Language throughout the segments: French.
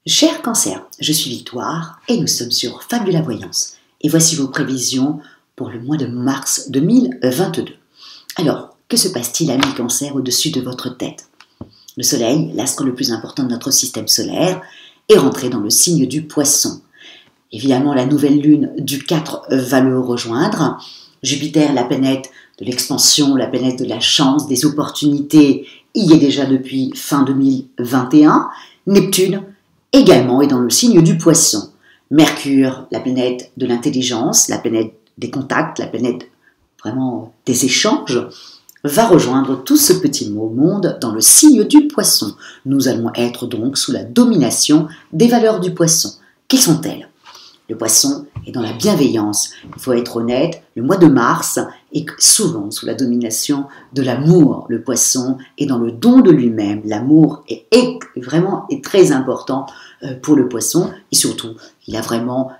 Cher Cancer, je suis Victoire et nous sommes sur Fabula Voyance. Et voici vos prévisions pour le mois de mars 2022. Alors, que se passe-t-il, ami Cancer, au-dessus de votre tête? Le Soleil, l'astre le plus important de notre système solaire, est rentré dans le signe du Poisson. Évidemment, la nouvelle lune du 4 va le rejoindre. Jupiter, la planète de l'expansion, la planète de la chance, des opportunités, y est déjà depuis fin 2021. Neptune, également, est dans le signe du Poisson. Mercure, la planète de l'intelligence, la planète des contacts, la planète vraiment des échanges, va rejoindre tout ce petit monde dans le signe du Poisson. Nous allons être donc sous la domination des valeurs du Poisson. Quelles sont-elles? Le Poisson est dans la bienveillance. Il faut être honnête, le mois de mars est souvent sous la domination de l'amour. Le Poisson est dans le don de lui-même. L'amour est vraiment très important pour le Poisson. Et surtout, il a vraiment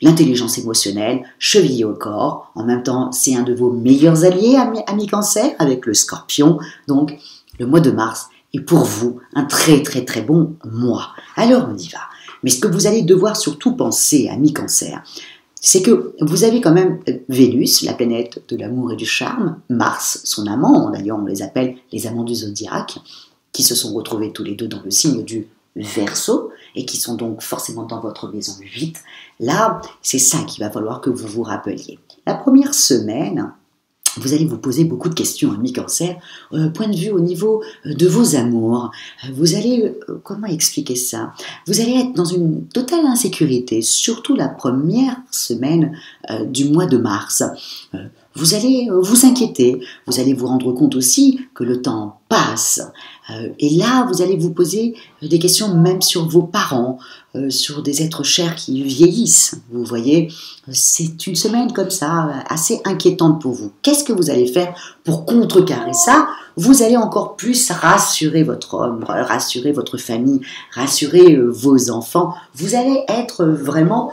l'intelligence émotionnelle chevillée au corps. En même temps, c'est un de vos meilleurs alliés, ami Cancer, avec le Scorpion. Donc, le mois de mars est pour vous un très très très bon mois. Alors, on y va. Mais ce que vous allez devoir surtout penser, ami Cancer, c'est que vous avez quand même Vénus, la planète de l'amour et du charme, Mars, son amant, d'ailleurs on les appelle les amants du zodiaque, qui se sont retrouvés tous les deux dans le signe du Verseau, et qui sont donc forcément dans votre maison 8. Là, c'est ça qu'il va falloir que vous vous rappeliez. La première semaine, vous allez vous poser beaucoup de questions, ami Cancer, point de vue au niveau de vos amours. Vous allez, comment expliquer ça? Vous allez être dans une totale insécurité, surtout la première semaine du mois de mars. Vous allez vous inquiéter, vous allez vous rendre compte aussi que le temps passe. Et là, vous allez vous poser des questions même sur vos parents, sur des êtres chers qui vieillissent. Vous voyez, c'est une semaine comme ça, assez inquiétante pour vous. Qu'est-ce que vous allez faire pour contrecarrer ça? Vous allez encore plus rassurer votre homme, rassurer votre famille, rassurer vos enfants. Vous allez être vraiment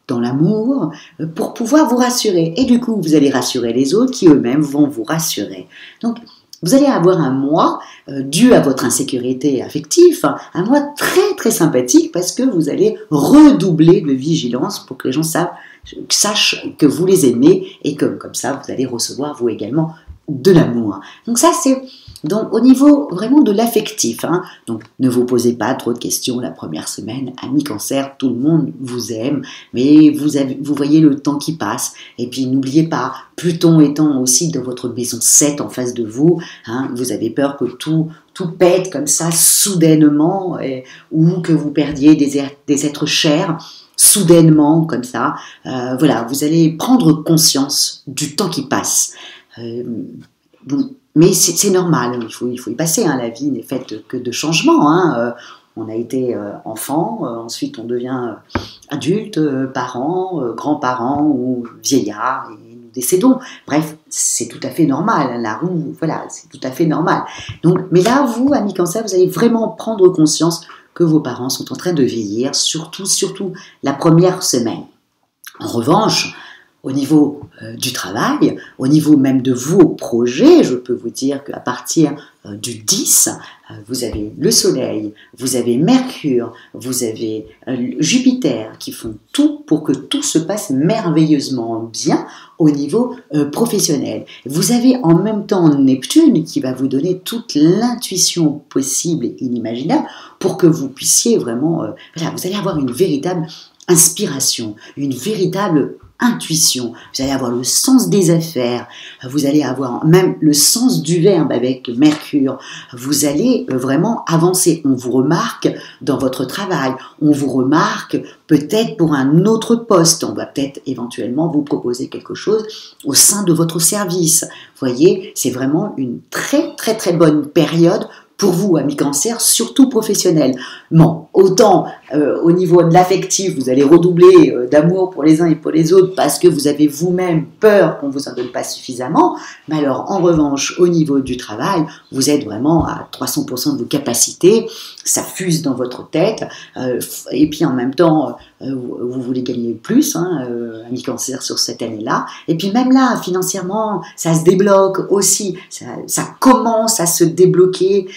dans l'amour pour pouvoir vous rassurer. Et du coup, vous allez rassurer les autres qui eux-mêmes vont vous rassurer. Donc, vous allez avoir un mois dû à votre insécurité affective, un mois très très sympathique parce que vous allez redoubler de vigilance pour que les gens sachent que vous les aimez et que comme ça, vous allez recevoir vous également de l'amour. Donc ça, c'est donc au niveau vraiment de l'affectif. Donc ne vous posez pas trop de questions la première semaine. Ami Cancer, tout le monde vous aime, mais vous voyez le temps qui passe. Et puis n'oubliez pas, Pluton étant aussi dans votre maison 7 en face de vous, vous avez peur que tout pète comme ça soudainement ou que vous perdiez des êtres chers soudainement comme ça. Voilà, vous allez prendre conscience du temps qui passe. Mais c'est normal, il faut y passer. La vie n'est faite que de changements. On a été enfant, ensuite on devient adulte, parent, grands-parents ou vieillard et nous décédons. Bref, c'est tout à fait normal. La roue, voilà, c'est tout à fait normal. Donc, mais là, vous, ami Cancer, vous allez vraiment prendre conscience que vos parents sont en train de vieillir, surtout la première semaine. En revanche, au niveau du travail, au niveau même de vos projets, je peux vous dire qu'à partir du 10, vous avez le Soleil, vous avez Mercure, vous avez Jupiter qui font tout pour que tout se passe merveilleusement bien au niveau professionnel. Vous avez en même temps Neptune qui va vous donner toute l'intuition possible et inimaginable pour que vous puissiez vraiment... voilà, vous allez avoir une véritable inspiration, une véritable intuition, vous allez avoir le sens des affaires, vous allez avoir même le sens du verbe avec Mercure, vous allez vraiment avancer, on vous remarque dans votre travail, on vous remarque peut-être pour un autre poste, on va peut-être éventuellement vous proposer quelque chose au sein de votre service. Vous voyez, c'est vraiment une très très très bonne période pour vous, ami Cancer, surtout professionnel. Bon, autant au niveau de l'affectif, vous allez redoubler d'amour pour les uns et pour les autres parce que vous avez vous-même peur qu'on ne vous en donne pas suffisamment. Mais alors, en revanche, au niveau du travail, vous êtes vraiment à 300% de vos capacités. ça fuse dans votre tête, et puis en même temps, vous voulez gagner plus, hein, ami Cancer, sur cette année-là. Et puis même là, financièrement, ça se débloque aussi, ça commence à se débloquer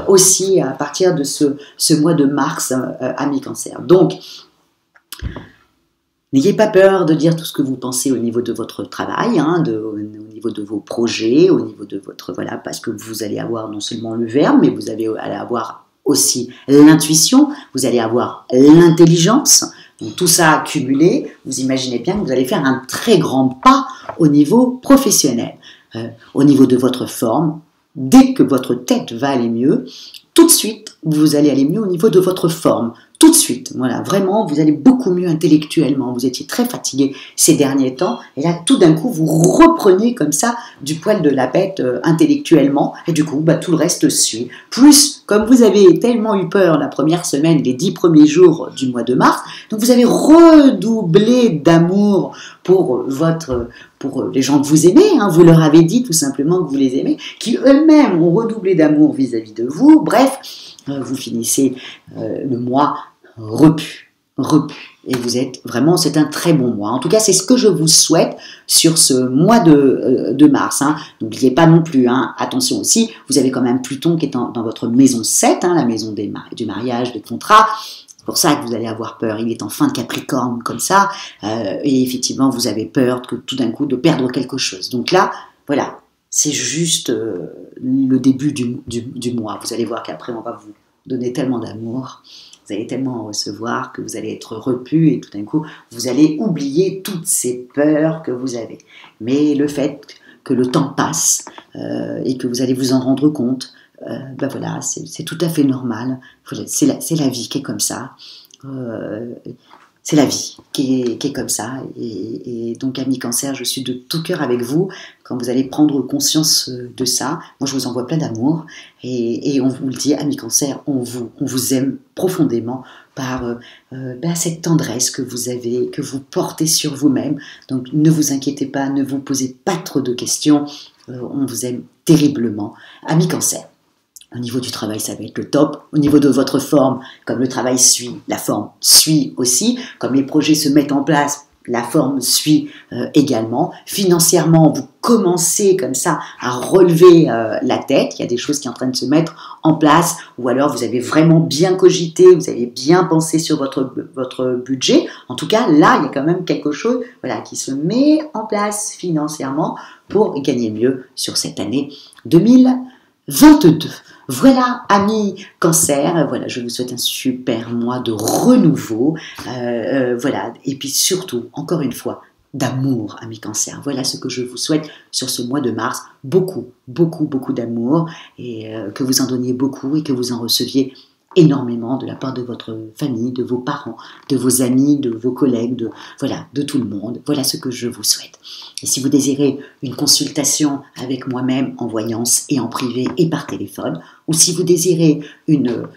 aussi à partir de ce mois de mars, ami Cancer. Donc, n'ayez pas peur de dire tout ce que vous pensez au niveau de votre travail, hein, au niveau de vos projets, au niveau de votre... Voilà, parce que vous allez avoir non seulement le verbe, mais vous allez avoir aussi l'intuition, vous allez avoir l'intelligence. Donc tout ça accumulé, vous imaginez bien que vous allez faire un très grand pas au niveau professionnel. Au niveau de votre forme, dès que votre tête va aller mieux, tout de suite, vous allez aller mieux au niveau de votre forme. Tout de suite, voilà, vraiment, vous allez beaucoup mieux intellectuellement. Vous étiez très fatigué ces derniers temps, et là, tout d'un coup, vous reprenez comme ça du poil de la bête intellectuellement, et du coup, tout le reste suit. Plus, comme vous avez tellement eu peur la première semaine, les 10 premiers jours du mois de mars, donc vous avez redoublé d'amour pour les gens que vous aimez, hein, vous leur avez dit tout simplement que vous les aimez, qui eux-mêmes ont redoublé d'amour vis-à-vis de vous. Bref, vous finissez le mois repu. Et vous êtes vraiment, c'est un très bon mois. En tout cas, c'est ce que je vous souhaite sur ce mois de mars. Hein. N'oubliez pas non plus, hein, attention aussi, vous avez quand même Pluton qui est dans votre maison 7, hein, la maison du mariage, des contrats. C'est pour ça que vous allez avoir peur. Il est en fin de Capricorne comme ça. Et effectivement, vous avez peur que tout d'un coup de perdre quelque chose. Donc là, voilà. C'est juste le début du mois. Vous allez voir qu'après, on va vous donner tellement d'amour, vous allez tellement en recevoir que vous allez être repu et tout d'un coup, vous allez oublier toutes ces peurs que vous avez. Mais le fait que le temps passe et que vous allez vous en rendre compte, voilà, c'est tout à fait normal. C'est la vie qui est comme ça. C'est la vie qui est comme ça. Et donc, ami Cancer, je suis de tout cœur avec vous. Quand vous allez prendre conscience de ça, moi, je vous envoie plein d'amour. Et on vous le dit, ami Cancer, on vous aime profondément par cette tendresse que vous avez, que vous portez sur vous-même. Donc, ne vous inquiétez pas, ne vous posez pas trop de questions. On vous aime terriblement. Ami Cancer. Au niveau du travail, ça va être le top. Au niveau de votre forme, comme le travail suit, la forme suit aussi. Comme les projets se mettent en place, la forme suit également. Financièrement, vous commencez comme ça à relever la tête. Il y a des choses qui sont en train de se mettre en place. Ou alors, vous avez vraiment bien cogité, vous avez bien pensé sur votre budget. En tout cas, là, il y a quand même quelque chose, voilà, qui se met en place financièrement pour gagner mieux sur cette année 2022. Voilà, amis Cancer, voilà, je vous souhaite un super mois de renouveau, voilà, et puis surtout, encore une fois, d'amour, amis Cancer. Voilà ce que je vous souhaite sur ce mois de mars, beaucoup, beaucoup, beaucoup d'amour, et que vous en donniez beaucoup et que vous en receviez énormément de la part de votre famille, de vos parents, de vos amis, de vos collègues, de tout le monde. Voilà ce que je vous souhaite. Et si vous désirez une consultation avec moi-même en voyance et en privé et par téléphone, ou si vous désirez une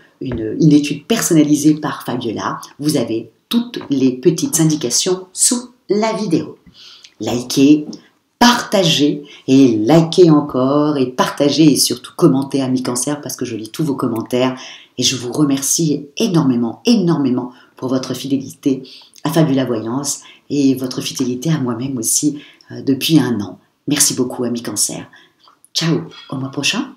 étude personnalisée par Fabiola, vous avez toutes les petites indications sous la vidéo. Likez, partagez et likez encore et partagez et surtout commentez, amis Cancer, parce que je lis tous vos commentaires et je vous remercie énormément, énormément pour votre fidélité à Fabiola Voyance et votre fidélité à moi-même aussi depuis un an. Merci beaucoup, amis Cancer. Ciao, au mois prochain.